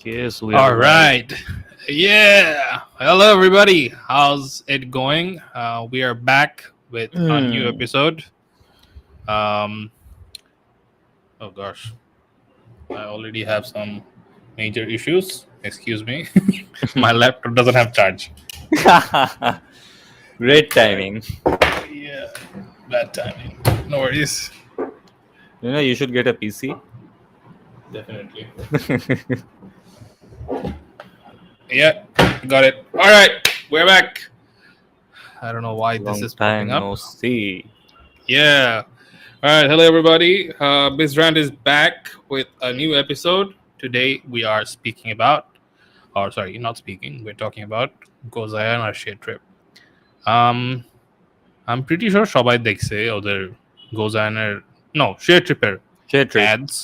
Yes, we are All live. right. Yeah. Hello, everybody. How's it going? We are back with a new Hmm. episode. Um, oh gosh, I already have some major issues. Excuse me. My laptop doesn't have charge. Great Right. timing. Yeah. Bad timing. No worries. You should get a PC. Definitely. Yeah. Got it. All right. We're back. I don't know why this Long is popping time up. no see. Yeah. All right, hello everybody. Bizrand is back with a new episode. Today we are speaking about, or sorry, not speaking. We're talking about GoZayaan or ShareTrip. Um, I'm pretty sure সবাই দেখছে ওদের GoZayaan no ShareTrip এর Share trip. ads,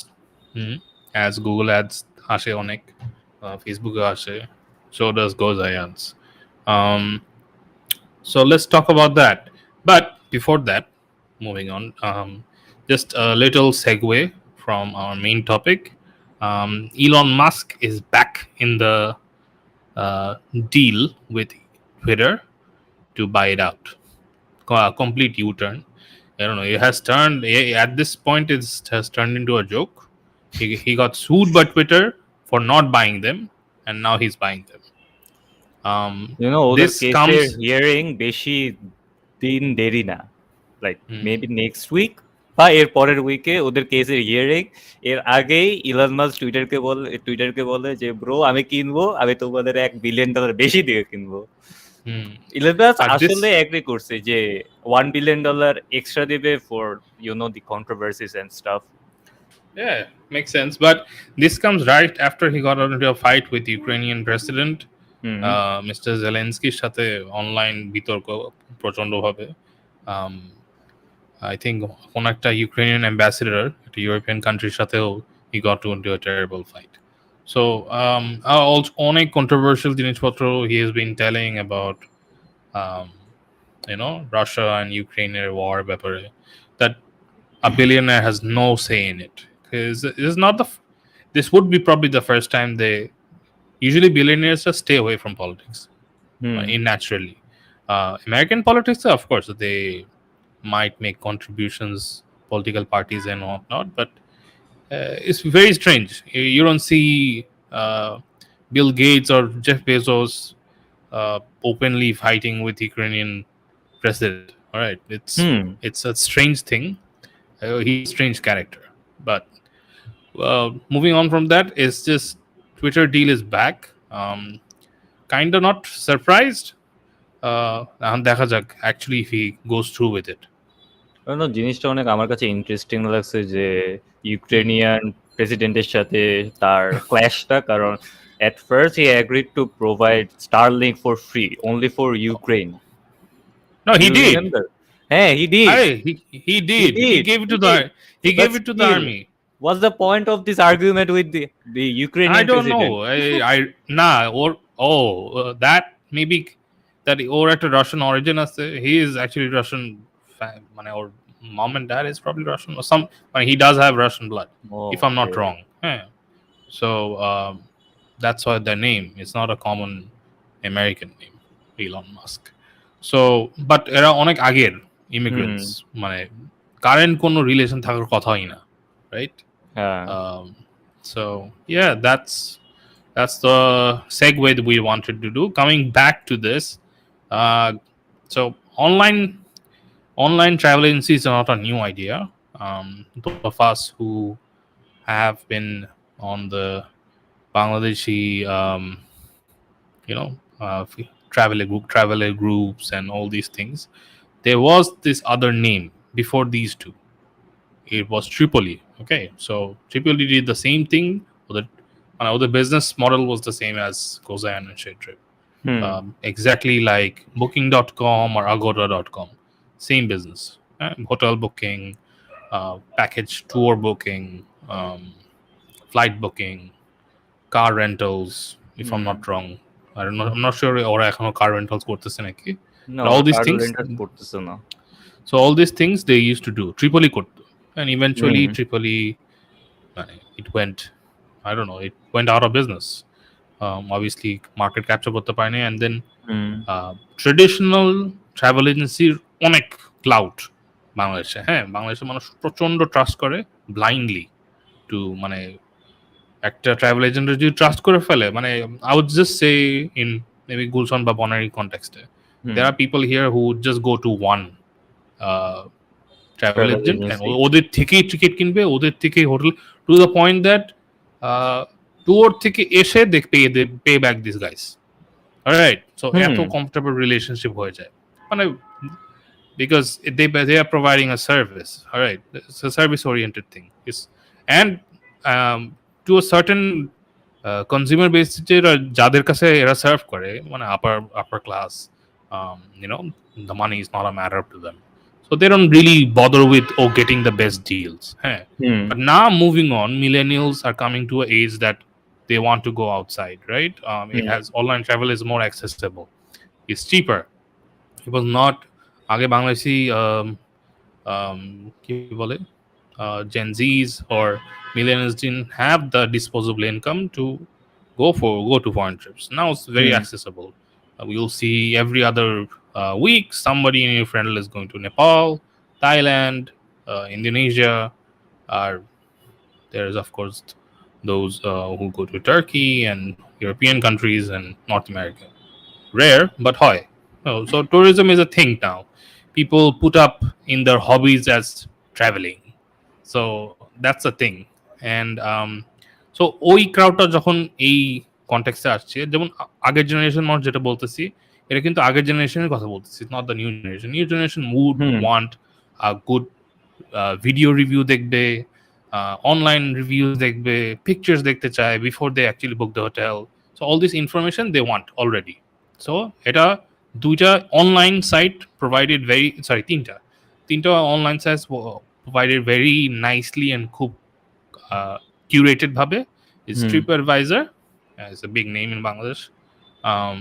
as Google ads আসে অনেক, Facebook এ আসে. So does GoZayaan's. Um, so let's talk about that. But before that, moving on, just a little segue from our main topic. Elon Musk is back in the deal with Twitter to buy it out. Complete U-turn. I don't know. It has turned at this point. It has turned into a joke. He got sued by Twitter for not buying them, and now he's buying them. ওদের This কেসের comes. Hearing বেশি দিন দেরি না। Like Hmm. Maybe next week বা এর পরের উইকে ওদের কেসের হিয়ারিং। এর আগেই ইলন মাস্ক টুইটারকে বলে যে ব্রো আমি কিনবো, আমি তোমাদের $1 বিলিয়ন বেশি দিয়ে কিনবো। ইলন মাস্ক আসলে This এগ্রি করছে যে $1 বিলিয়ন এক্সট্রা দিবে for the controversies and stuff. Yeah, makes sense. But this comes right after he got into a fight with Ukrainian President Mr. Zelensky's সাথে অনলাইন বিতর্ক প্রচন্ডভাবে। Um, I think কোন একটা Ukrainian ambassador একটা European কান্ট্রির সাথেও he got into a terrible fight. So also অনেক controversial জিনিসপত্র he has been telling about um, Russia and Ukraine war ব্যাপারে that a billionaire has no say in it, because this is not this would be probably the first time they usually billionaires just stay away from politics in naturally. American politics, of course, they might make contributions, political parties and whatnot, but it's very strange. You don't see Bill Gates or Jeff Bezos openly fighting with Ukrainian president. All right, it's a strange thing. He's a strange character. But moving on from that, it's just Twitter deal is back. Kind of not surprised. এখন দেখা যাক actually if he goes through with it. জিনিসটা অনেক আমার কাছে interesting লাগছে যে Ukrainian প্রেসিডেন্টের সাথে তার ক্ল্যাশটা, কারণ at first he agreed to provide Starlink for free only for Ukraine. No, Do he you did. remember? Hey, he did. He did. He gave it to the he But gave it to the still, army. what's the point of this argument with the Ukrainian I don't president? know. Nah, or that maybe that or at a Russian origin. He is actually Russian. Or mom and dad is probably Russian or some. He does have Russian blood, Oh, if I'm not okay. wrong. Yeah. So that's why the name. It's not a common American name, Elon Musk. So, but এরা অনেক আগের immigrants, মানে current কোনো relation থাকার কথাই না, right? So yeah, that's the segue that we wanted to do. Coming back to this, so online travel agencies are not a new idea. Those of us who have been on the Bangladeshi, traveler groups and all these things, there was this other name before these two. It was Tripoli. Okay, so Tripoli did the same thing. The business model was the same as GoZayaan and ShareTrip. Exactly like Booking.com or Agoda.com. Same business. Hotel booking, package tour booking, flight booking, car rentals, if I'm not wrong. I don't know. I'm not sure ওরা এখনো car rentals করতেছে নাকি. No, all these car things rentals করতেছে না। So all these things they used to do. Tripoli করতো, and eventually Tripoli it went, I don't know, it went out of business. obviously market capture করতে পারেনি, and then hmm traditional travel এজেন্সির অনেক cloud বাংলাদেশে। হ্যাঁ, বাংলাদেশের মানুষ প্রচন্ড ট্রাস্ট করে ব্লাইন্ডলি টু, মানে একটা ট্রাভেল এজেন্টের যদি ট্রাস্ট করে ফেলে, মানে I would just say in maybe Gulshan বা বনারি কনটেক্সটে, hmm there are people here who would just go to one uh, travel travel agent and agency ওদের থেকেই টিকিট কিনবে, ওদের থেকেই hotel, to the point that tour থেকে এসে they pay back this guys, right? So hmm এত comfortable relationship হয়ে যায়, মানে because they are providing a service, all right? It's a service oriented thing. It's, and to a certain consumer base যাদের কাছে এরা serve করে, মানে upper class, you know, the money is not a matter to them, so they don't really bother with getting the best deals. Hey. Hmm But now moving on, millennials are coming to an age that they want to go outside, right? It hmm has, online travel is more accessible, it's cheaper. It was not, আগে বাংলাদেশি কি বলে, Gen Zs or millennials didn't have the disposable income to go to foreign trips. Now it's very hmm accessible. You'll see every other week somebody in your friend list is going to Nepal, Thailand, Indonesia, or there's of course those who go to Turkey and European countries and North America. Rare, but hoy. So tourism is a thing now. People put up in their hobbies as traveling. So that's a thing. And so ওই ক্রাউডটা যখন এই কনটেক্সটে আসছে, যেমন আগের generation মানুষ যেটা বলতেছি, এটা কিন্তু আগের জেনারেশনের কথা বলতেছি, not the new generation. New generation would hmm want a good video review দেখবে, অনলাইন রিভিউজ দেখবে, পিকচার্স দেখতে চায় before they actually book the hotel. So all this information they want already. So এটা দুইটা online site provided very, sorry তিনটা online site provided very nicely and খুব curated bhabe is hmm TripAdvisor, it's a big name in Bangladesh, um,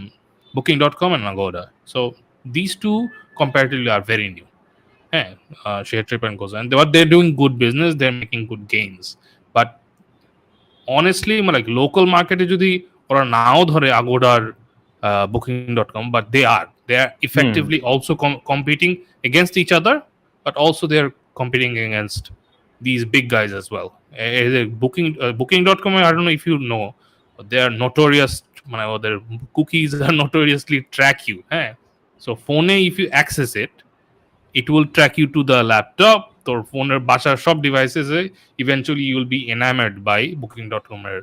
Booking.com and Agoda. So these two comparatively are very new. Yeah, ShareTrip and GoZayaan, they're doing good business, they're making good gains. But honestly, like local market যদি ওরা নাও ধরে আগোডার Booking.com, but they are hmm effectively also competing against each other, but also they're competing against these big guys as well. Booking.com, I don't know if you know, but they are notorious, their cookies are notoriously track you. So phone, if you access it, it will track you to the laptop, তোর ফোনের বাসার সব ডিভাইসেসে eventually you will be enamored by Booking.com এর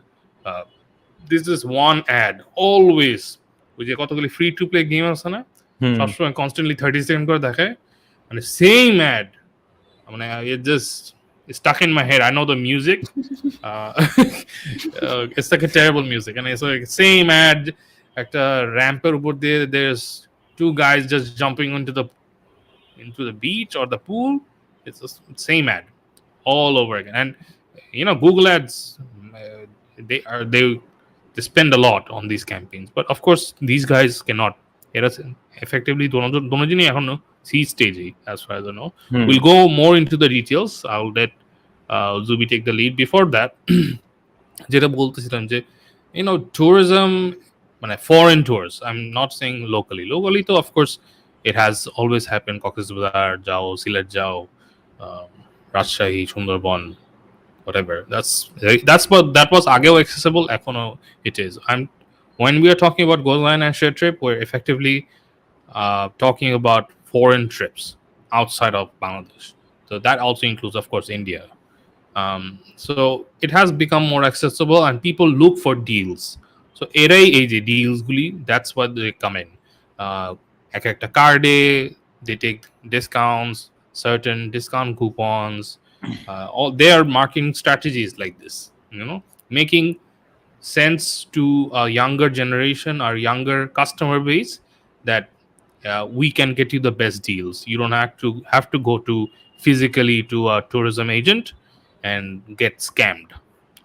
this is one ad always, ওই যে কতগুলি free to play game আছে না, হুম সবসময় কনস্ট্যান্টলি 30 সেকেন্ড করে দেখায়, মানে সেম অ্যাড, মানে it just it's stuck in my head. I know the music, uh, it's like a terrible music, and it's like same ad, একটা র্যাম্পের উপর দিয়ে there's two guys just jumping into the beach or the pool. It's the same ad all over again. And Google ads, they spend a lot on these campaigns, but of course these guys cannot, এরা effectively দোনো জিনিস এখনো C stage as far as I know. Hmm We'll go more into the details. I'll let Zubi take the lead. Before that, যেটা বলতেছিলাম যে tourism, মানে foreign tours, I'm not saying locally তো of course it has always happened. Cox's Bazar যাও, সিলেট যাও, Rajshahi, Sundarban, whatever. That was আগেও accessible, এখনো it is. And when we are talking about GoZayaan and ShareTrip, we're effectively talking about foreign trips outside of Bangladesh. So that also includes, of course, India. So it has become more accessible and people look for deals. So এরাই এই যে deals গুলি, that's what they come in. এক একটা কার্ডে they take discounts, certain discount coupons, all their marketing strategies like this, making sense to a younger generation or younger customer base, that we can get you the best deals. You don't have to go to physically to a tourism agent and get scammed.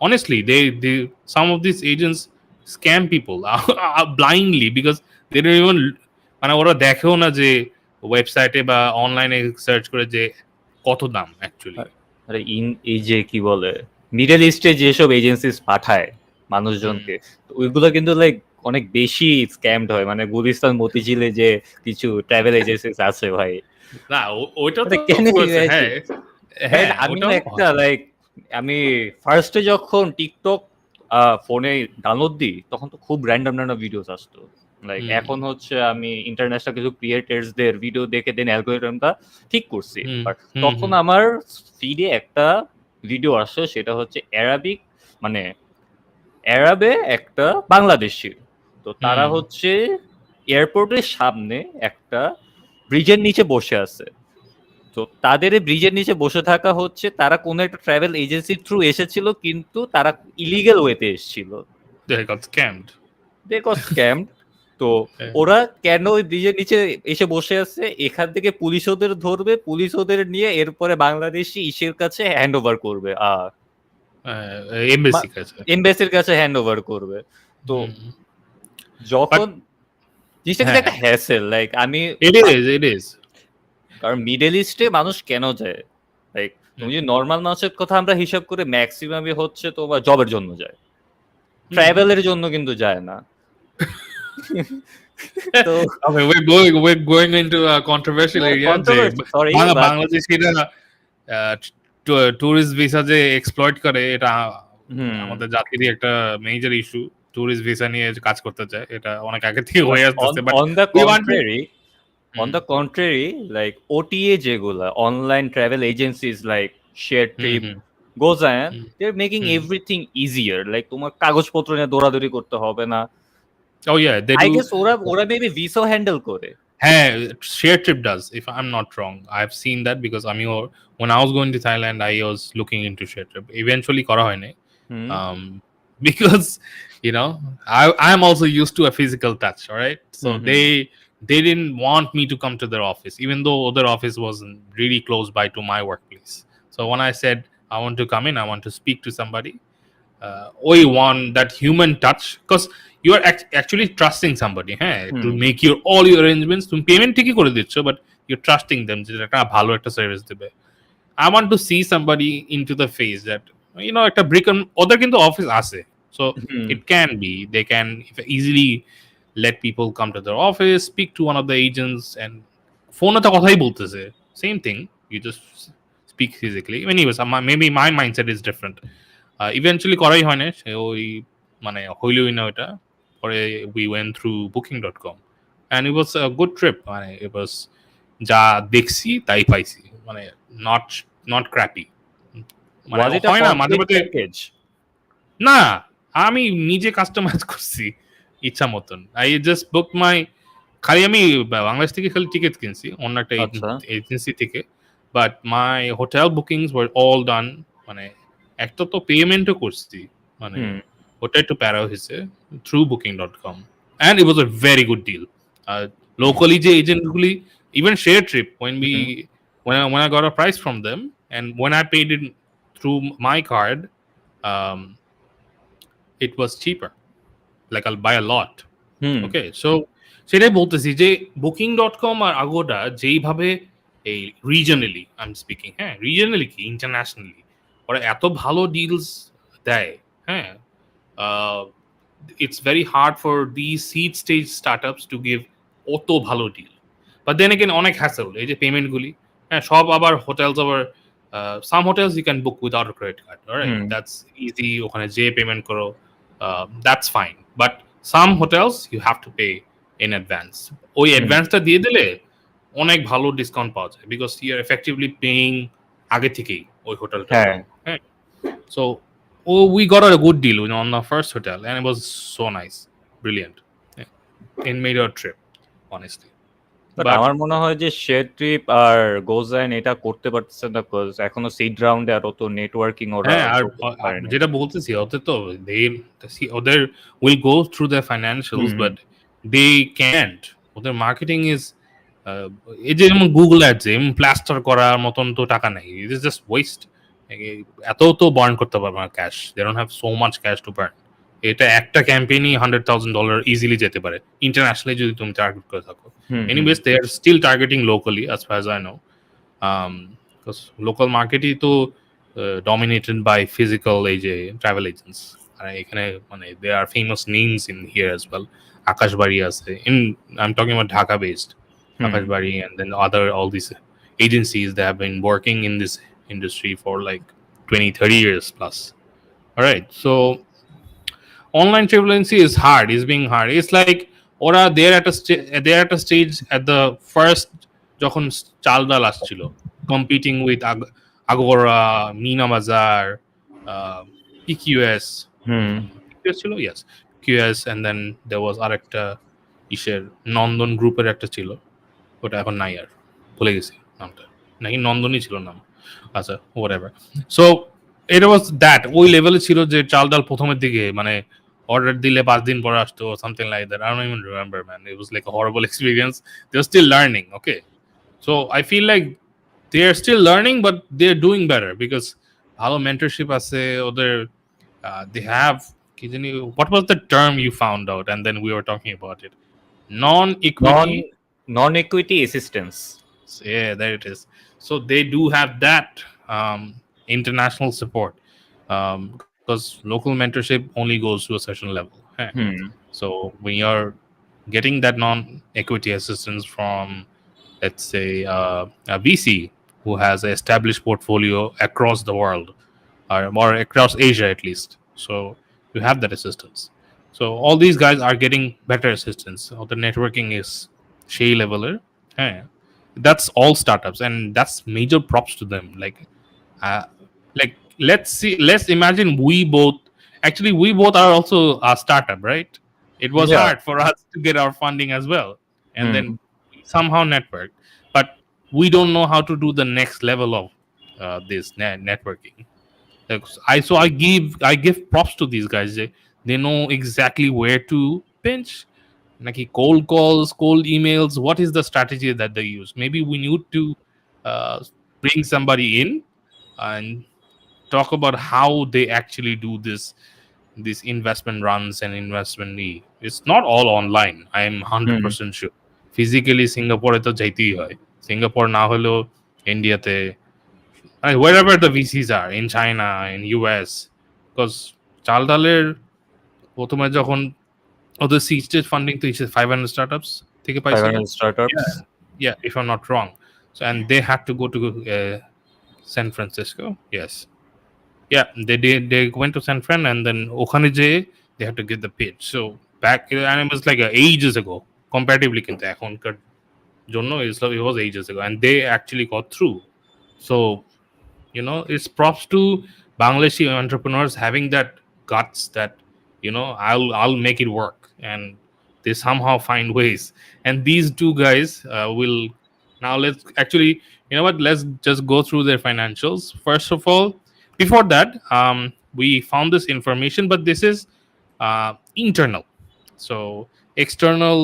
Honestly, they some of these agents scam people blindly, because they don't even, মানে ওরা দেখেও না যে ওয়েবসাইটে বা অনলাইনে search করে যে কত দাম অ্যাকচুয়ালি। আরে এই যে কি বলে মিডল ইস্টে যেসব এজেন্সিস পাঠায়, মানুষজনকে। তো ওইগুলো কিন্তু লাইক অনেক বেশি স্ক্যামড হয়, মানে গুলিস্তান মতিঝিলে যে কিছু ট্রাভেল এজেন্সিস আছে ভাই, না ওইটা মানে তো ক্যান of ইউ course, হ্যাঁ ইমাজিন? হ্যাঁ আমি না ওটাও একটা লাইক আমি ফার্স্টে যখন টিকটক ফোনে ডাউনলোড দিই তখন তো খুব র্যান্ডম র্যান্ডম ভিডিওস আসতো। লাইক এখন হচ্ছে আমি ইন্টারন্যাশনাল কিছু ক্রিয়েটার্সদের ভিডিও দেখে দেন অ্যালগরিদমটা ঠিক করছি। বাট তখন আমার ফিডে একটা ভিডিও আসে, সেটা হচ্ছে অ্যারাবিক, মানে অ্যারাবে একটা বাংলাদেশী। তো তারা হচ্ছে এয়ারপোর্টের সামনে একটা ব্রিজের নিচে বসে আছে। তো তাদের এই ব্রিজের নিচে বসে থাকা হচ্ছে তারা কোনো একটা ট্রাভেল এজেন্সির থ্রু এসেছিল, কিন্তু তারা ইলিগাল ওয়েতে এসেছিল। they got scammed. They got scammed. তো ওরা কেন ওই ব্রিজের নিচে এসে বসে আছে, এখান থেকে পুলিশ ওদের ধরবে, পুলিশ ওদের নিয়ে এরপরে বাংলাদেশি ইসের কাছে হ্যান্ড ওভার করবে, এমবেসি কাছে এমবেসির কাছে হ্যান্ড ওভার করবে। তো যখন জিনিসটা কিন্তু একটা হ্যাসেল, লাইক আমি it is কারণ মিডল ইস্টে মানুষ কেন যায়, লাইক তুমি যদি নর্মাল মানুষের কথা আমরা হিসাব করে ম্যাক্সিমামই হচ্ছে তোমার জবের জন্য যায়, ট্রাভেলের জন্য কিন্তু যায় না। তো okay, we're going into a controversial area যে সরি, বাংলাদেশিরা টুরিস্ট ভিসা যে এক্সপ্লয়েট করে, এটা আমাদের জাতিরই একটা মেজর ইস্যু। টুরিস্ট ভিসা নিয়ে কাজ করতে চায়, এটা অনেক আগে থেকে হয়ে আসতেছে। But on the contrary, like OTA যেগুলা online travel agencies like ShareTrip, GoZayaan, they're making everything easier. Like তোমার কাগজপত্র নিয়ে দৌড়াদৌড়ি করতে হবে না। oh yeah, they I do. guess ওরা মেবি ভিসা হ্যান্ডেল করে। হ্যাঁ, ShareTrip does, if I'm not wrong. I've seen that because when I was going to Thailand, I was looking into ShareTrip. Eventually করা হয় নাই, because you know I am also used to a physical touch, all right? So they didn't want me to come to their office, even though their office wasn't really close by to my workplace. So when I said I want to come in, I want to speak to somebody, we want that human touch, because you are actually trusting somebody, to make all your arrangements. তুমি payment ঠিকই করে দিচ্ছ, but you're trusting them যে একটা ভালো একটা service দেবে। I want to see somebody into the face that, you know, একটা brick and ওদের কিন্তু অফিস আছে, so it can be they can easily let people come to their office, speak to one of the agents, and ফোনে তো কথাই বলতেছে, same thing, you just speak physically. Anyways, maybe my mindset is different. Eventually করাই হয় না, সে ওই মানে হইলই না ওটা। পরে we went through booking.com and it was a good trip. মানে it was যা দেখছি তাই পাইছি, মানে not crappy. মানে হয় না মাঝে মাঝে, না আমি নিজে কাস্টমাইজ করছি ইচ্ছা মতন। আই জাস্ট বুক মাই, খালি আমি বাংলাদেশ থেকে খালি টিকিট কিনছি অন্য একটা এজেন্সি থেকে, but my hotel bookings were all done. মানে একটা তো পেমেন্টও করছি, মানে ওটা একটু প্যারা হয়েছে through booking.com, and it was a very good deal. Locally যে এজেন্টগুলি, even ShareTrip, when I got a price from them and when I paid it through my card, it was cheaper, like I'll buy a lot. Okay, so সেটাই বলতেছি যে booking.com আর Agoda যেইভাবে এই রিজনালি, I am speaking, রিজনালি কি internationally ওরা এত ভালো deals দেয়, it's very hard for these seed stage startups to give অত ভালো ডিল। বাট দেন এগেন অনেক হ্যাসেল এই যে পেমেন্টগুলি, সব আবার হোটেলস আবার some hotels you can book without a credit card, all right? That's easy, ওখানে যে পেমেন্ট করো, that's fine. But some hotels you have to pay in advance. ওই অ্যাডভান্সটা দিয়ে দিলে অনেক ভালো ডিসকাউন্ট পাওয়া যায়, because you are effectively paying আগে থেকেই ওই হোটেলটা। So we got a good deal, you know, on the first hotel, and it was so nice, brilliant. It made our trip, honestly. আমার মনে হয় যে ShareTrip আর GoZayaan এটা করতে পারতেছে না, বিকজ এখনো সিড রাউন্ডে আর অত নেটওয়ার্কিং ওরা আর যেটা বলতেছি ওদের তো ওদের will go through their financials, but they can't. ওদের মার্কেটিং ইজ এই যে যেমন গুগল অ্যাডস প্লাস্টার করার মতন তো টাকা নেই, ইট ইজ জাস্ট ওয়েস্ট। এত তো বার্ন করতে পারবে না cash, they don't have so much cash to burn. এটা একটা ক্যাম্পেইনই $100,000 ইজিলি যেতে পারে ইন্টারন্যাশনালি যদি তুমি টার্গেট করে থাকো। Anyways they are still targeting locally as far as I know, because local market is to dominated by physical travel agents. আর এখানে মানে there are famous names in here as well. Akashbari আছে in I'm talking about Dhaka based Akashbari, and then other all these agencies that have been working in this industry for like 20-30 years plus. All right, so online travel agency is hard, is being hard. It's like ওরা they're at a stage at the first যখন চাল ডাল আসছিল competing with Agora, Mina Bazaar, uh, PQS. PQS ছিল, yes, QS, and then there was আরেকটা ইসের নন্দন গ্রুপের একটা ছিল, ওটা এখন নাই আর, ভুলে গেছি নামটা, নাকি নন্দনই ছিল নাম, আচ্ছা whatever. So এটা was that ওই লেভেলে ছিল যে চাল ডাল প্রথমের দিকে মানে অর্ডার দিলে 5 দিন পরে আসতো, something like that. I don't even remember, man. It was like a horrible experience. They're still learning, okay? So I feel like they're still learning, but they're doing better because ভালো mentorship আছে ওদের. They have, what was the term you found out, and then we were talking about it? Non-equity. Non-equity assistance. Yeah, there it is. So they do have that international support, because local mentorship only goes to a certain level. So when you're getting that non-equity assistance from, let's say, a VC who has an established portfolio across the world, or across Asia at least, so you have that assistance. So all these guys are getting better assistance. All the networking is Shea leveler. That's all startups, and that's major props to them. Uh, like let's imagine we both are also a startup, right? It was Yeah. hard for us to get our funding as well, and then somehow network, but we don't know how to do the next level of this networking. I give props to these guys. They know exactly where to pinch. Like cold calls, cold emails. What is the strategy that they use? Maybe we need to uh, bring somebody in and talk about how they actually do these investment runs and investment need. It's not all online. I am 100% sure. Physically, Singapore to jaitei hoy. Singapore na holo India te, wherever the VCs are, in China, in US, because চাল ডালের প্রথমে যখন ওদের seed stage funding তো 500 startups থেকে পাইছিল. 500 startups. Yeah, if I'm not wrong. So, and they had to go to San Francisco. Yes. Yeah, they went to San Fran, and then ওখানে যেয়ে they had to get the pitch. So back, and it was like ages ago comparatively, কিন্তু এখনকার জন্য it was ages ago, and they actually got through. So it's props to Bangladeshi entrepreneurs having that guts that I'll make it work, and they somehow find ways. And these two guys will now, let's actually, let's just go through their financials first of all. Before that, we found this information, but this is internal. So external,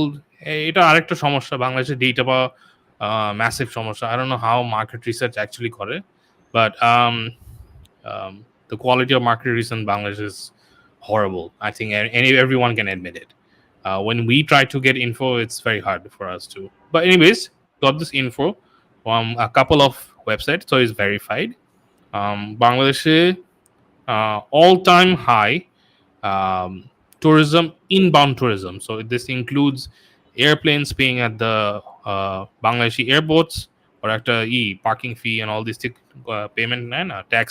এটা আরেকটা সমস্যা বাংলাদেশে data বা massive সমস্যা. I don't know how market research actually করে, but the quality of market research in Bangladesh is horrible. I think everyone can admit it. When we try to get info, it's very hard for us to. But anyways, got this info from a couple of websites, so it's verified. Bangladesh all-time high tourism, inbound tourism. So this includes airplanes paying at the Bangladeshi airports, or after parking fee and all these payment tax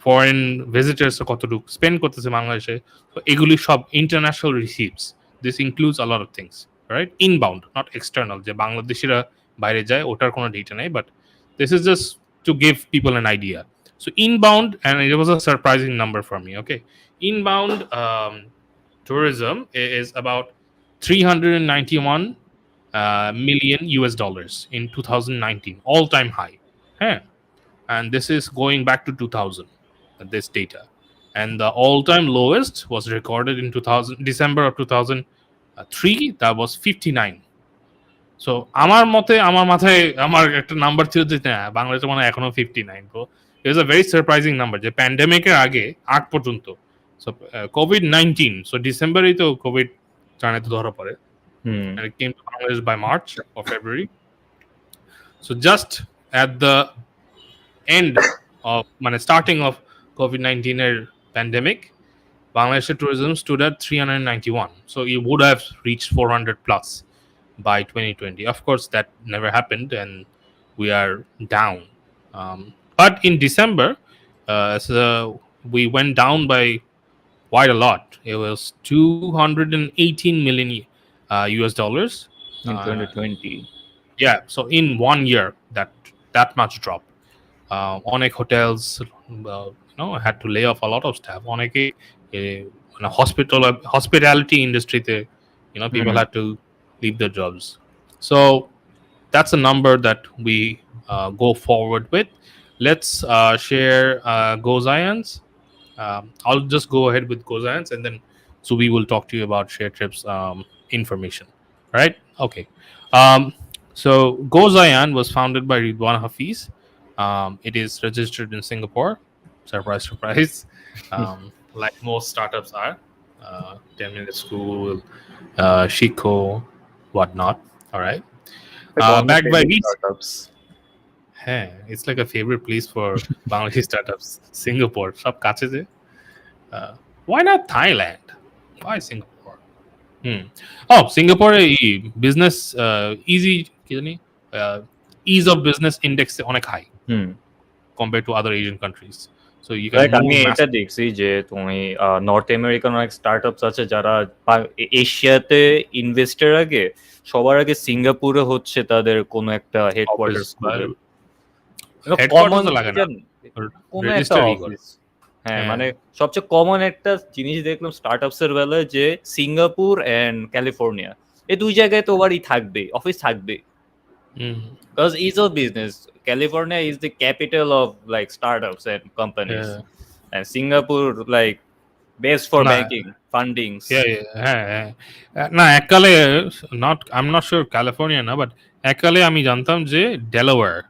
foreign visitors কতটুকু spend করতেছে বাংলাদেশে, so এগুলি সব international receipts. This includes a lot of things, right? Inbound, not external, যে বাংলাদেশিরা বাইরে যায় ওটার কোনো data নাই, but this is just to give people an idea. So inbound, and it was a surprising number for me. Okay, inbound tourism is about 391 million US dollars in 2019, all-time high. And this is going back to 2000, this data. And the all-time lowest was recorded in December of 2003. That was 59. So আমার মাথায় আমার একটা number ছিল যে বাংলাদেশে মানে এখনো 59. তো it was a very surprising number যে প্যান্ডেমিকের আগ পর্যন্ত. So COVID-19, so ডিসেম্বরেই তো কোভিড চায়নাতে ধরা পড়ে, and it came to Bangladesh by March or February. So just at the end of starting of COVID-19 pandemic, Bangladesh tourism stood at 391. So it would have reached 400 plus by 2020. Of course, that never happened, and we are down. But in December, so we went down by quite a lot. It was 218 million US dollars. in Uh, 2020. yeah, so in 1 year, that much drop. অনেক hotels, had to lay off a lot of staff. অনেকে hospitality industry তে, people had to leave their jobs. So that's a number that we go forward with. Let's share GoZayaan's. I'll just go ahead with GoZayaan's, and then Subi will talk to you about ShareTrip's information. Right? Okay. Um, so GoZayaan was founded by Ridwan Hafiz. It is registered in Singapore. Surprise, surprise. Like most startups are. 10-minute school, Shiko, whatnot. All right. Like all my Backed by favorite VC. startups. Hey, it's like a favorite place for Bangladeshi startups. Singapore. Sab kache je. Why not Thailand? Why Singapore? Oh, Singapore business easy, ease of business index onek high compared to other Asian countries. So you can like আমি move এটা দেখছি যে তুমি north American অনেক startups আছে যারা এশিয়াতে ইনভেস্টের আগে সবার আগে সিঙ্গাপুরে হচ্ছে তাদের কোনো একটা হেডকোয়ার্টার্স করবে। headquarters ও লাগে না, কোনো একটা register ই করে। অফিস। হ্যাঁ, মানে সবচেয়ে কমন একটা জিনিস দেখলাম স্টার্টআপস এর বেলায় যে সিঙ্গাপুর এন্ড ক্যালিফোর্নিয়া এই দুই জায়গায় তোমারই থাকবে, অফিস থাকবে। Because ease of business, California is the capital of like startups and companies, and Singapore like best for banking, fundings. না এককালে I'm not sure California না, but এককালে আমি জানতাম যে Delaware,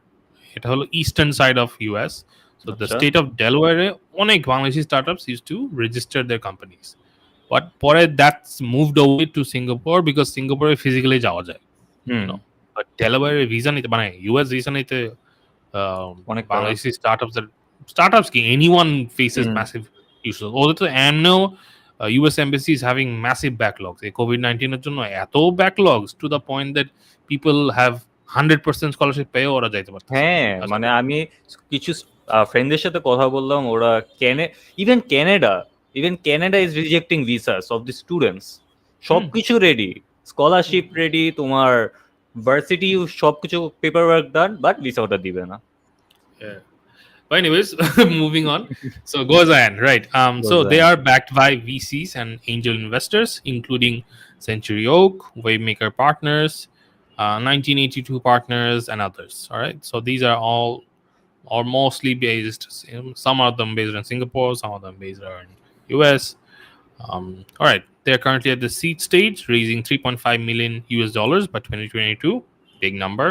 এটা হলো eastern side of US. So the state of Delaware অনেক Bangladeshi startups used to register their companies. But পরে that's moved away to Singapore because Singapore physically যাওয়া যায়. But Delaware visa নিতে মানে US visa নিতে Bangladeshi startups কি anyone faces massive issues. ওদের তো know US embassy is having massive backlogs. এই COVID-19 এর জন্য এত backlogs to the point that people have 100% scholarship পেয়ে ওরা যাইতে পারছে। হ্যাঁ, মানে আমি কিছু ফ্রেন্ডদের সাথে কথা বললাম, ওরা even Canada is rejecting visas of the students. সবকিছু রেডি, স্কলারশিপ রেডি, তোমার ভার্সিটি সবকিছু paper work done, but visa ওটা দিবে না। But anyways, moving on. So GoZayaan, right? So they are backed by VCs and angel investors, including Century Oak, Wavemaker Partners, 1982 Partners, and others. All right. So these are all or mostly based. Some of them based in Singapore, some of them based in US. All right. They are currently at the seed stage, raising 3.5 million US dollars by 2022. Big number.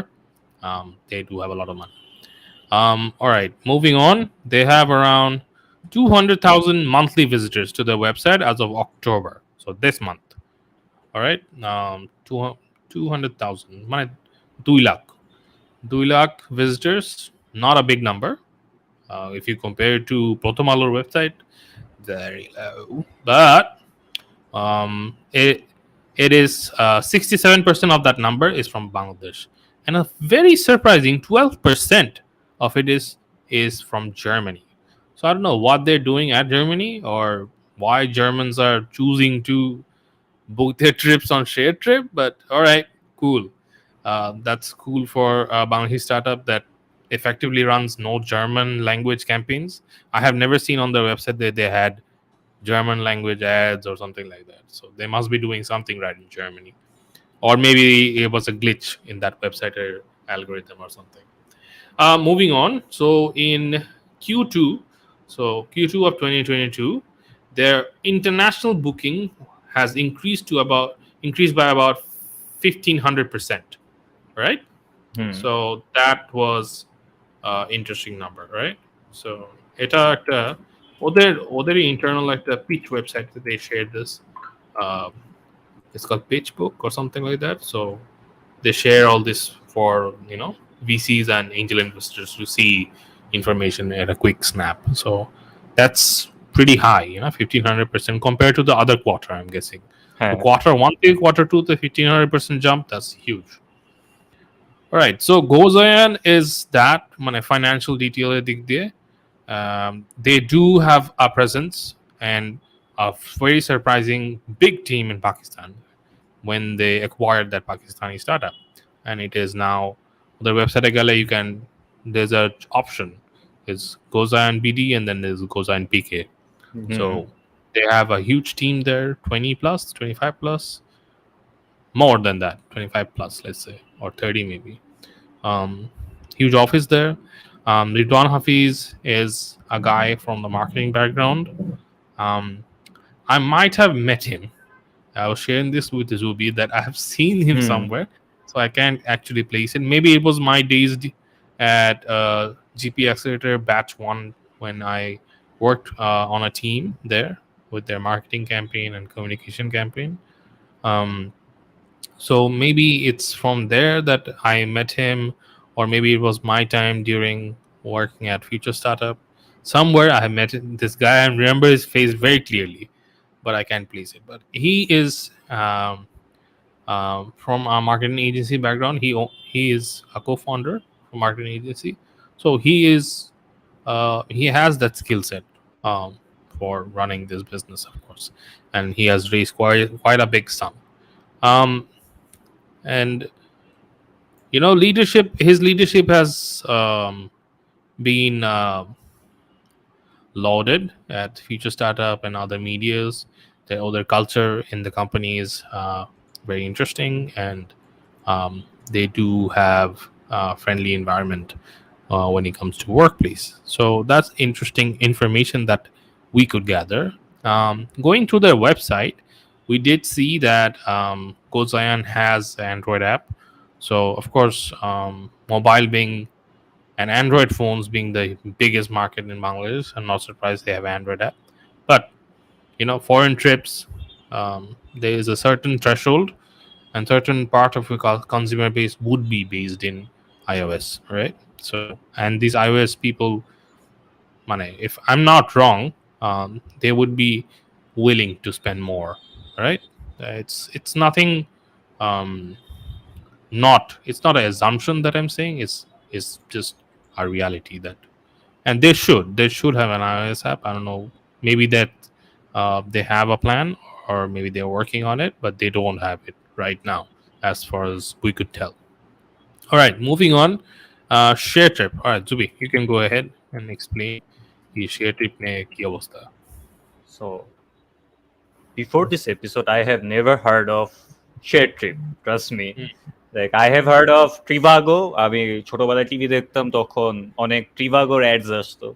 They do have a lot of money. All right, moving on. They have around 200,000 monthly visitors to their website as of October. So this month. All right, 200,000. 2 lakh visitors. Not a big number. If you compare it to Protomalor website, very low. But it is 67% of that number is from Bangladesh, and a very surprising 12% of it is from Germany. So I don't know what they're doing at Germany or why Germans are choosing to book their trips on ShareTrip, but all right, cool. That's cool for a Bangladeshi startup that effectively runs no German language campaigns. I have never seen on their website that they had German language ads or something like that. So they must be doing something right in Germany, or maybe it was a glitch in that website or algorithm or something. Moving on, so in Q2 of 2022, their international booking has increased by about 1,500%, right? So that was interesting number, right? So এটা একটা ওদের internal একটা pitch website that they shared this. It's called PitchBook or something like that. So they share all this for VCs and angel investors to see information at a quick snap. So that's pretty high, 1500% compared to the other quarter, I'm guessing. So হ্যাঁ quarter one to quarter two, the 1500% jump, that's huge. All right, so GoZayaan is that মানে financial detail দিক দিয়ে they do have a presence and a very surprising big team in Pakistan when they acquired that Pakistani startup, and it is now their website agala you can there's a option is GoZayaan BD and then there's GoZayaan PK. So hmm they have a huge team there, 20 plus, 25 plus, more than that, 25 plus, let's say, or 30 maybe. Huge office there. Ridwan Hafiz is a guy from the marketing background. Um, I might have met him. I was sharing this with Zubi that I have seen him hmm somewhere, so I can't actually place it. Maybe it was my days at GP Accelerator Batch 1 when I worked on a team there with their marketing campaign and communication campaign. Um, so maybe it's from there that I met him, or maybe it was my time during working at Future Startup. Somewhere I have met this guy. I remember his face very clearly, but I can't place it. But he is from a marketing agency background. He is a co-founder from marketing agency, so he has that skill set um, for running this business, of course, and he has raised quite a big sum. Um, and leadership his leadership has been lauded at Future Startup and other medias. The other culture in the company is very interesting, and they do have a friendly environment when it comes to workplace. So that's interesting information that we could gather. Going to their website, we did see that GoZayaan has an Android app. So of course, mobile being and Android phones being the biggest market in Bangladesh, I'm not surprised they have Android app. But foreign trips, there is a certain threshold, and certain part of your consumer base would be based in iOS, right? So, and these iOS people, money, if I'm not wrong, they would be willing to spend more, right? It's nothing. Um, it's not an assumption that I'm saying. It's just a reality that, and they should have an iOS app. I don't know, maybe that they have a plan, or maybe they're working on it, but they don't have it right now, as far as we could tell. All right, moving on. Share trip. All right, Zubi, you can go ahead and explain the share trip ne ki অবস্থা. So before this episode, I have never heard of ShareTrip. Trust me. Hmm, Like I have heard of Trivago. আমি ছোটবেলায় TV দেখতাম তখন অনেক Trivagoর ads আসতো।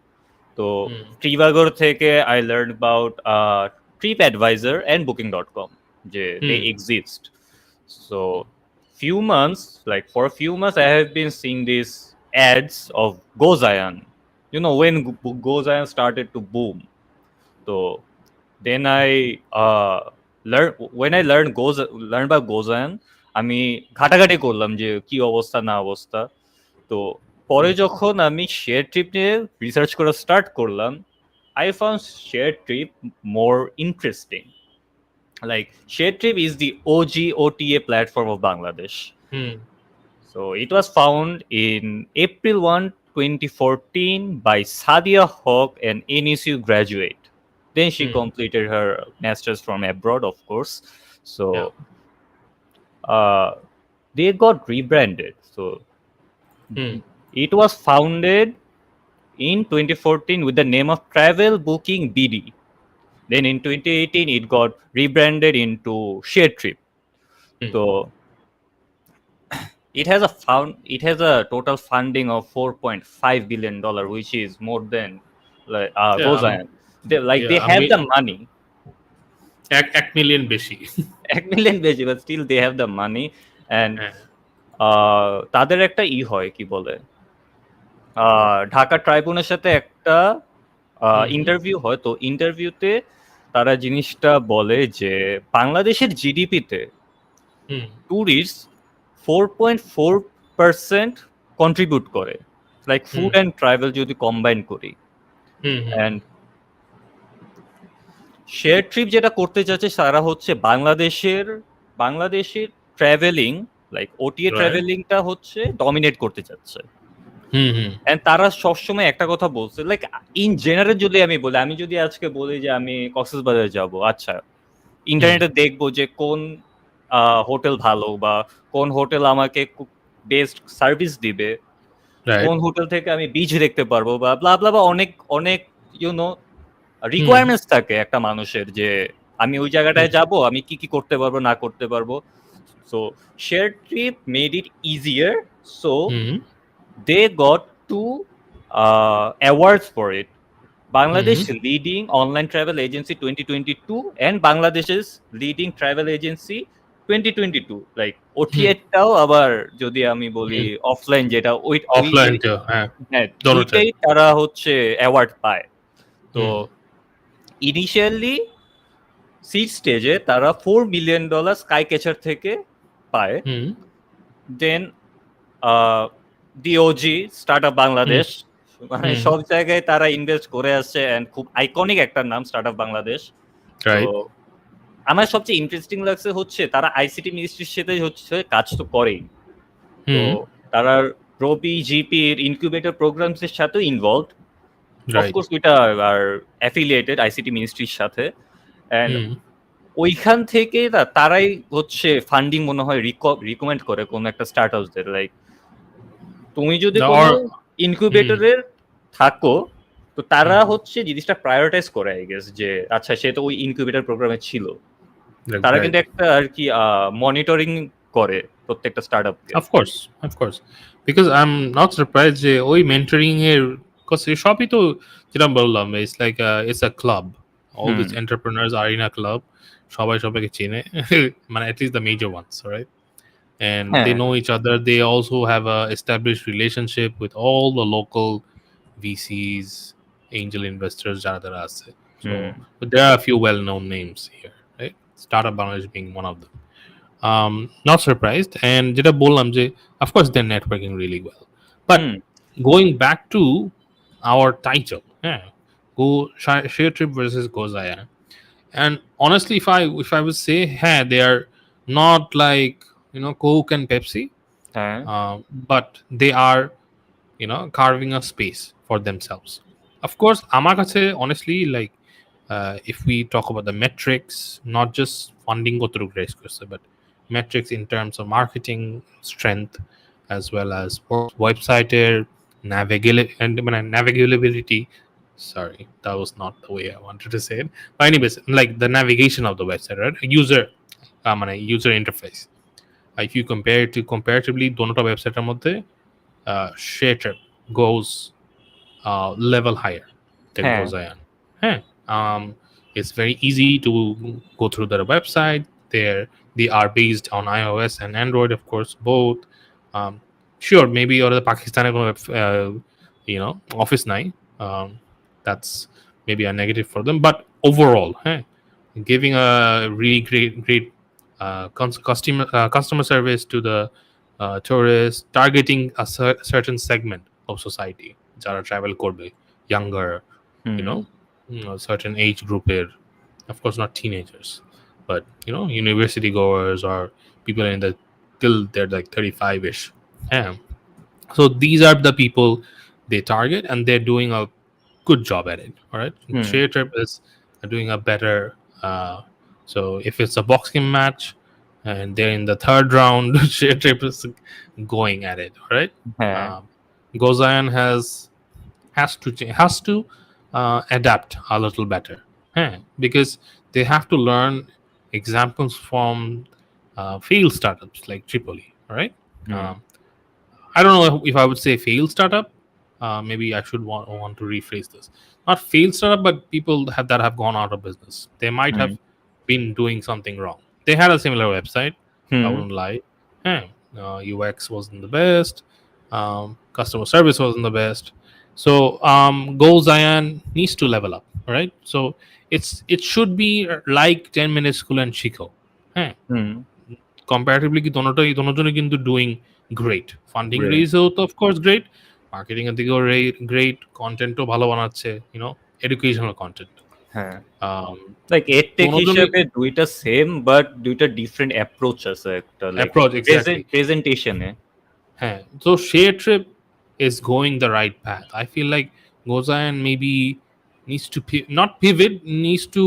তো হুম, Trivagoর থেকে I learned about TripAdvisor and Booking.com যে they hmm, exist. So like for a few months, I have been seeing these ads of GoZayaan. You know when GoZayaan started to boom. So then learn about GoZayaan, আমি ঘাটাঘাটি করলাম যে কি অবস্থা না অবস্থা। তো পরে হুম, যখন আমি শেয়ার ট্রিপ নিয়ে রিসার্চ করা স্টার্ট করলাম, I found ShareTrip more interesting. Like ShareTrip is the OG OTA platform of Bangladesh. Hmm, So it was found in April 1, 2014 by Sadia Hawk, an NSU graduate. Then she hmm, completed her master's from abroad, of course. So yeah, uh, they got rebranded. So hmm, it was founded in 2014 with the name of Travel Booking BD. Then in 2018, it got rebranded into ShareTrip. Hmm, So it has a total funding of $4.5 billion, which is more than like yeah, GoZayaan. They yeah, have the money, এক million বেশি। $1 million বেশি, but still they have the money. And হ্যাঁ, তাদের একটা হয় কি বলে ঢাকা ট্রাইব্যুনের সাথে একটা হুম, ইন্টারভিউ হয়। তো ইন্টারভিউতে তারা জিনিসটা বলে যে বাংলাদেশের জিডিপিতে হুম, ট্যুরিস্ট 4.4% কন্ট্রিবিউট করে, like hmm, food and travel যদি কম্বাইন করি। হুম, হুম, অ্যান্ড শেয়ার ট্রিপ যেটা করতে চাচ্ছে তারা হচ্ছে বাংলাদেশের ট্রাভেলিং লাইক ওটিএ রাইট ট্রাভেলিংটা হচ্ছে ডমিনেট করতে চাচ্ছে। হুম এন্ড তারা সবসময় একটা কথা বলছে লাইক ইন জেনারেল যদি আমি বলি, আমি যদি আজকে বলি যে আমি কক্সবাজার যাব, আচ্ছা হুম ইন্টারনেটে দেখবো যে কোন হোটেল ভালো বা কোন হোটেল আমাকে বেস্ট সার্ভিস দিবে, রাইট কোন হোটেল থেকে আমি বিচ দেখতে পারবো বা ব্লা ব্লা বা অনেক অনেক ইউনো হুম রিকোয়ারমেন্টস থাকে একটা মানুষের যে আমি ওই জায়গাটায় যাব, আমি কি কি করতে পারবো না করতে পারবো। So share trip made it easier, so hmm they got two awards for it, hmm Bangladesh leading online travel agency 2022 and Bangladesh's leading travel agency 2022, like hmm OTA টাও আবার যদি আমি বলি হুম অফলাইন যেটা ওই ওই অফলাইন তো হ্যাঁ হ্যাঁ দোনোটাই দুইটাই তারা হচ্ছে অ্যাওয়ার্ড পায়। তো হুম ইনিশিয়ালি সিড স্টেজে তারা $4 million স্কাই ক্যাচার থেকে পায়। হুম দেন ডিওজি স্টার্টআপ হুম বাংলাদেশ, মানে হুম সব জায়গায় তারা ইনভেস্ট করে আসছে এন্ড খুব আইকনিক একটা নাম স্টার্টআপ বাংলাদেশ। তো রাইট আমার সবচেয়ে ইন্টারেস্টিং লাগছে হচ্ছে তারা আইসিটি মিনিস্ট্রির সাথে হচ্ছে কাজ তো করেই, তো হুম তারা রবি জিপির ইনকিউবেটর প্রোগ্রামস এর সাথেও ইনভলভড, রাইট অফকোর্স ওইটা আর অ্যাফিলিয়েটেড আইসিটি মিনিস্ট্রির সাথে। এন্ড হুম ওইখান থেকে তারাই হচ্ছে ফান্ডিং মনে হয় রিকমেন্ড করে কোন একটা স্টার্টআপসদের, লাইক তুমি যদি কোনো or হুম ইনকিউবেটরের থাকো তো তারা হুম হচ্ছে জিনিসটা প্রায়োরিটাইজ করে আই গেস যে আচ্ছা সে তো ওই ইনকিউবেটর প্রোগ্রামে ছিল। তারা কিন্তু রাইট একটা আর কি মনিটরিং করে প্রত্যেকটা স্টার্টআপকে। of course because I'm not surprised যে ওই mentoring এর because সবই তো যেটা বললাম it's like it's a club, all hmm these entrepreneurs are in a club, সবাই সবাইকে চেনে মানে at least the major ones, right? And they হ্যাঁ know each other. They also have a established relationship with all the local VCs, angel investors যারা যারা আছে. So hmm but there are a few well-known names here, right? Startup Bangladesh being one of them. Not surprised. And যেটা বললাম যে of course they're networking really well. But hmm going back to our title, yeah, ShareTrip versus GoZayaan. And honestly, if I would say, hey, they are not like Coke and Pepsi, হ্যাঁ but they are carving a space for themselves. Of course, আমার কাছে honestly, like if we talk about the metrics, not just funding কতটুকু raise করছে, but metrics in terms of marketing strength as well as website navigability. Sorry, that was not the way I wanted to say it. But anyways, like the navigation of the website, right? User interface. If you compare it to comparatively দোনোটা ওয়েবসাইটের মধ্যে ShareTrip goes level higher than হ্যাঁ GoZayaan. Huh. It's very easy to go through their website. They are based on iOS and Android, of course, both. Um, sure, maybe or the Pakistani office nine. That's maybe a negative for them, but overall, giving a really great customer service to the tourists, targeting a certain segment of society যারা travel করবে, younger, you hmm know, certain age group, of course not teenagers, but university goers or people in the till they're like 35ish. Yeah. So these are the people they target, and they're doing a good job at it. All right. Hmm ShareTrip is doing a better. So if it's a boxing match and they're in the third round, ShareTrip is going at it. All right. হ্যাঁ GoZayaan has to adapt a little better, because they have to learn examples from failed startups like Tripoli. All right. Hmm I don't know if I would say failed startup. Maybe I should want to rephrase this. Not failed startup, but people that have gone out of business. They might hmm have been doing something wrong. They had a similar website. I hmm wouldn't lie. UX wasn't the best. Customer service wasn't the best. So GoZayaan needs to level up. All right. So it should be like 10 minute school and Chico. Hmm Comparatively কি দোনোজনই কিন্তু doing great. Funding great raise তো of course great. Marketing এর দিকেও great. Content ও ভালো বানাচ্ছে, educational content. হ্যাঁ, um, like edtech দোনোজনই হিসেবে দুইটা সেম বাট দুইটা ডিফারেন্ট অ্যাপ্রোচ আছে একটা লাইক approach exactly. প্রেজেন্টেশনে। হ্যাঁ, so ShareTrip is going the right path. I feel like GoZayaan maybe needs to not pivot, needs to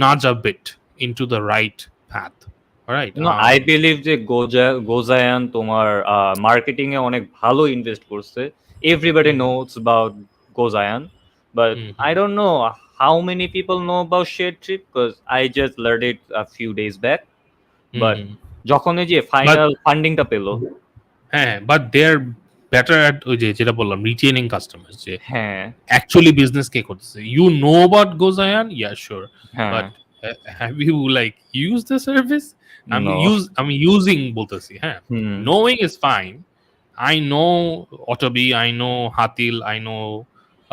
nudge a bit into the right path. All right. I believe যে গোজায়ান তোমার marketing এ অনেক ভালো invest করছে। Everybody Mhm, knows about Gozayaan, but I mhm, don't know how many people know about share trip because I just learned it a few days back. But mhm. যখন এই যে But final ফান্ডিংটা পেলো, হ্যাঁ, but they're better at ওই যেটা বললাম retaining customers, যে হ্যাঁ actually business কে করতেছে। You know about GoZayaan? Yeah, sure. হ্যাঁ But have you like used the service? No I'm using বলতেছি, হ্যাঁ। হুম Knowing is fine. I know Otobi, I know Hatil, I know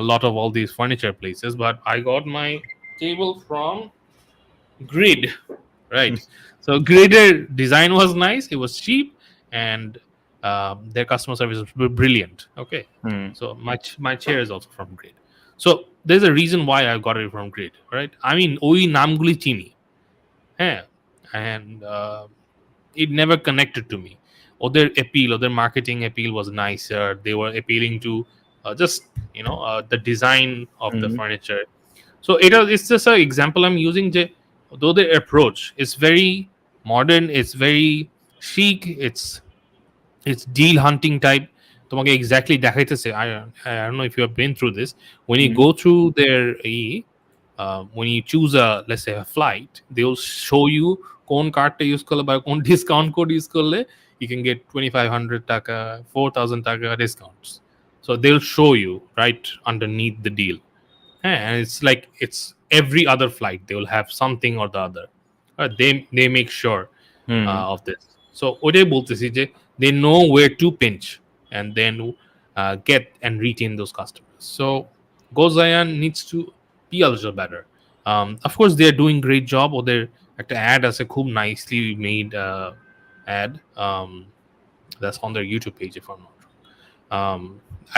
a lot of all these furniture places, but I got my table from Grid, right? So Grid's design was nice, it was cheap, and their customer service was brilliant. Okay, hmm so my chair is also from Grid. So there's a reason why I got it from Grid, right? I mean, ওই নামগুলি চিনি, হ্যাঁ, and it never connected to me. Other appeal, other marketing appeal was nicer. They were appealing to just the design of the hmm furniture. So it's just an example I'm using. Though the approach is very modern, it's very chic, it's deal hunting type. তোমাকে exactly দেখাইতেছে. I don't know if you have been through this. When you hmm go through their when you choose let's say a flight, they'll show you কোন কার্ডটা use করলে বা কোন discount code use করলে you can get 2500 টাকা 4000 টাকা discounts. So they'll show you right underneath the deal. Yeah, and it's like it's every other flight they will have something or the other. They make sure hmm of this. So ওটাই বলতেছি যে they know where to pinch and then get and retain those customers. So GoZayaan needs to be a little better. Of course, they're doing great job. ওদের একটা ad আছে খুব nicely made ad that's on their YouTube page if I'm not wrong.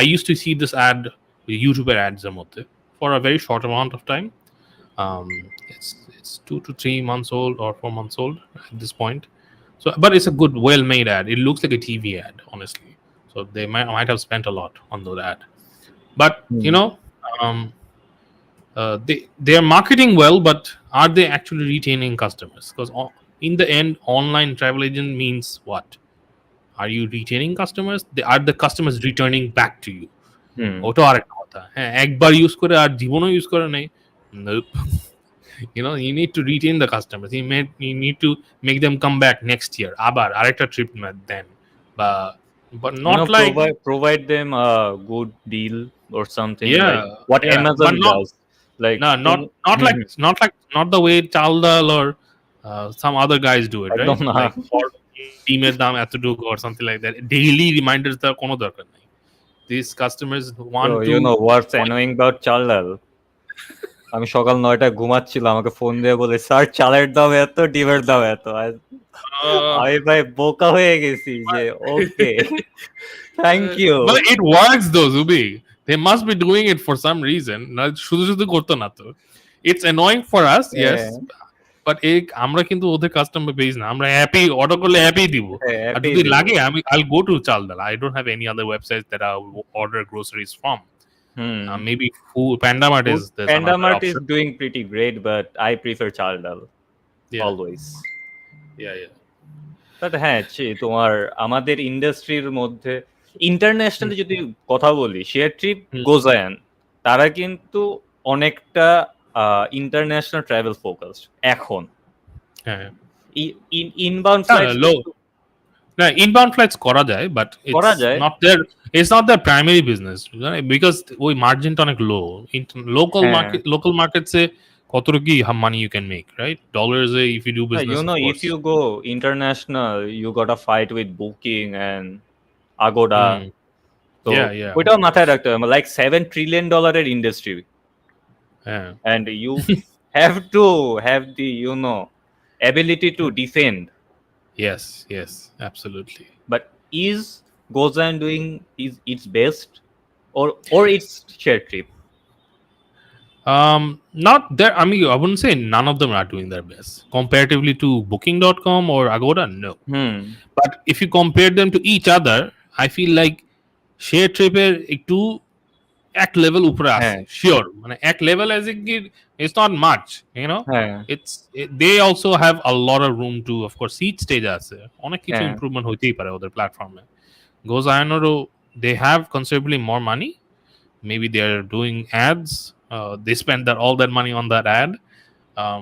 I used to see this ad, YouTuber ads এর মধ্যে for a very short amount of time. Um, it's 2 to 3 months old or 4 months old at this point. So, but it's a good, well-made ad. It looks like a TV ad, honestly. So they might have spent a lot on that ad. But hmm um, they are marketing well, but are they actually retaining customers? Because in the end, online travel agent means what? Are you retaining customers? Are the customers returning back to you? হুম ওটাও আরেকটা কথা। হ্যাঁ, একবার use করে আর জীবনও use করে নাই। Nope. You need to retain the customers. You need to make them come back next year. আবার আরেকটা ট্রিপ দেন, বা but not like provide them a good deal or something like what yeah, Amazon but not does. Like no, not the way Chaldal or some other guys do it, একদম right? না। Like for টিমের দাম এতটুকু or something like that. Daily reminders দেওয়ার কোনো দরকার নাই. These customers So want to you know what's point. annoying about চাল-ডাল? আমি সকাল ৯টায় ঘুমাচ্ছিলাম, আমাকে ফোন দিয়ে বলে, "স্যার চালের দাম এত, ডিমের দাম এত।" আমি ভাই বোকা হয়ে গেছি যে okay, thank you. But it works though, Zubi. They must be doing it for some reason. না শুধু শুধু করতো না তো। It's annoying for us, yes. হ্যাঁ, But আমরা কিন্তু ওদের কাস্টমার বেস না। আমরা হ্যাপি অর্ডার করলে হ্যাপি দিব। হ্যাঁ, আর হ্যাপি যদি দিব। লাগে I'll go to Chaldal. I don't have any other websites that I order groceries from. Hmm. Maybe Pandamart is there's another Pandamart is option. doing pretty great, but I prefer চাল-ডাল Yeah, always. yeah. But হ্যাঁ, তোমার আমাদের ইন্ডাস্ট্রির মধ্যে internationally যদি কথা বলি, share trip, হুম, গোজায়ান তারা কিন্তু অনেকটা ইন্টারন্যাশনাল ট্রাভেল ফোকাসড এখন। হ্যাঁ। ইনবাউন্ড না, ফ্লাইটস low. না, inbound flights করা যায়, but করা যায়। it's not their primary business, because ওই মার্জিনটা অনেক লো। হ্যাঁ, Local markets এ কতটুকু কি money you can make, right? Dollars A if you do business, of if course. you go international, you gotta fight with Booking and Agoda. হুম, তো yeah. ওইটাও মাথায় রাখতে হবে, লাইক $7 trillion ইন্ডাস্ট্রি, হ্যাঁ, and you have to have the ability to defend. yes, absolutely. But is Gozan doing its best, or it's share trip? Not there. I mean, I wouldn't say none of them are doing their best comparatively to Booking.com or Agoda. No, hmm, but if you compare them to each other, I feel like ShareTrip একটু এক level উপরে হ্যাঁ, আছে sure মানে এক level as it it's not much, you know. হ্যাঁ, They also have a lot of room to, of course, seat stage আছে অনেক কিছু হ্যাঁ, improvement হইতেই পারে ওদের প্ল্যাটফর্মে। GoZayaan they have considerably more money. Maybe they're doing ads. They spend all that money on that ad, um,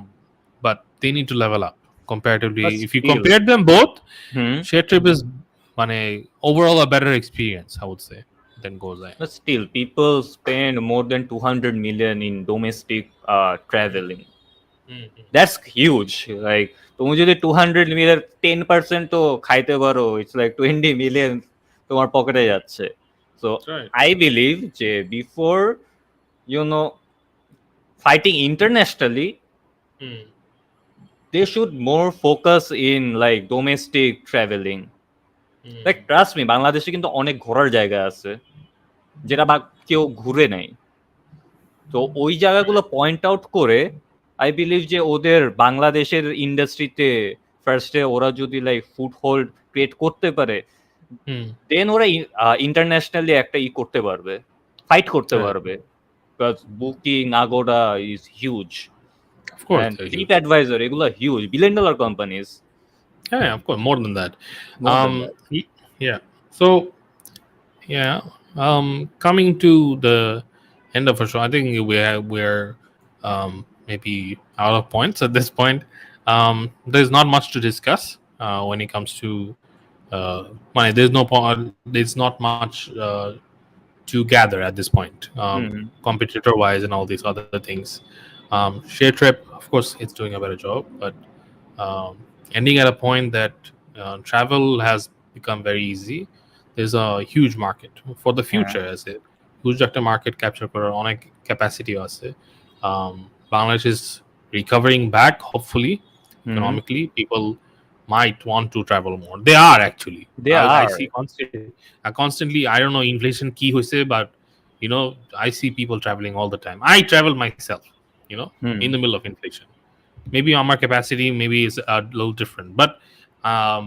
but they need to level up comparatively. but If you still, compare them both, hmm, ShareTrip is overall a better experience, I would say, than GoZayaan. but still, people spend more than 200 million in domestic traveling. Mm-hmm. That's huge. Like, তুমি যদি 200 million 10% তো খাইতে পারো, it's like 20 million তোমার পকেটে যাচ্ছে। So That's right. I believe যে before you know fighting internationally, Mm. they should more focus in like domestic traveling. Like Mm. trust me, বাংলাদেশে কিন্তু অনেক ঘোরার জায়গা আছে যেটা বা কেউ ঘুরে নাই। তো ওই জায়গাগুলো পয়েন্ট আউট করে আই বিলিভ যে ওদের বাংলাদেশের ইন্ডাস্ট্রিতে ফার্স্টে ওরা যদি লাইক ফুট হোল্ড ক্রিয়েট করতে পারে, Mm. দেন ওরা ইন্টারন্যাশনালি একটা করতে পারবে, ফাইট করতে Right. পারবে। Because booking Agoda is huge Of course, and they're trip huge. Advisor এগুলো huge billion dollar companies, Yeah, of course, more than that. More than that. Yeah. So, yeah, coming to the end of our show, I think we're maybe out of points at this point. There's not much to discuss when it comes to money. There's not much to gather at this point, hmm competitor wise and all these other things. ShareTrip, of course, it's doing a better job, but um, ending at a point that travel has become very easy. There's a huge market for the হ্যাঁ future, as it huge একটা market capture করার অনেক capacity আছে. Bangladesh is recovering back, hopefully, hmm economically. People might want to travel more. They are actually. They I R see constantly. I don't know inflation key hoise, but I see people traveling all the time. I travel myself. Hmm In the middle of inflation. Maybe on my capacity, maybe it's a little different, but um,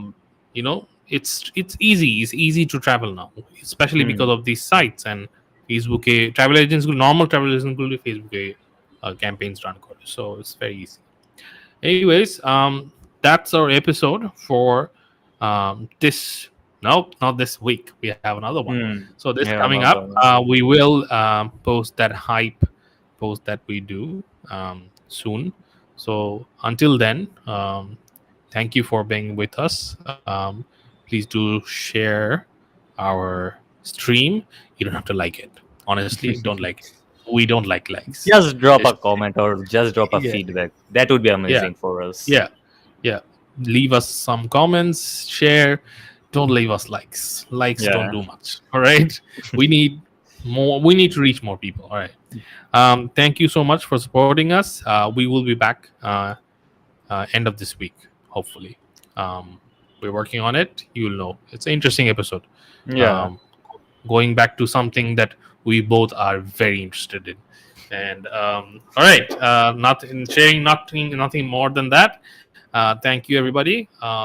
it's easy. It's easy to travel now, especially hmm because of these sites and Facebook. Travel agents, normal travel agents, Facebook campaigns run. So it's very easy. Anyways, that's our episode for this. Nope, not this week. We have another one. Hmm So this হ্যাঁ coming up, we will post that hype post that we do soon. So until then, thank you for being with us. Please do share our stream. You don't have to like it. Honestly, don't like it. We don't like likes. just drop a Just- comment or just drop a yeah, feedback. That would be yeah, amazing for us. yeah. Leave us some comments, share. Don't leave us likes. Likes don't Yeah. do much. All right. We need more. We need to reach more people. All right. Thank you so much for supporting us. We will be back end of this week, hopefully. We're working on it. You'll know. It's an interesting episode. Yeah. Going back to something that we both are very interested in. And all right, nothing sharing, nothing more than that. Thank you, everybody.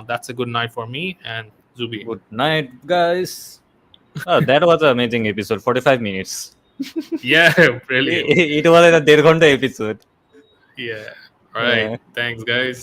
That's a good night for me and Zubi. Good night, guys. Oh, that was an amazing episode. 45 minutes. Yeah, brilliant. It was a 1.5 ঘন্টা episode. Yeah. All right. Thanks, guys.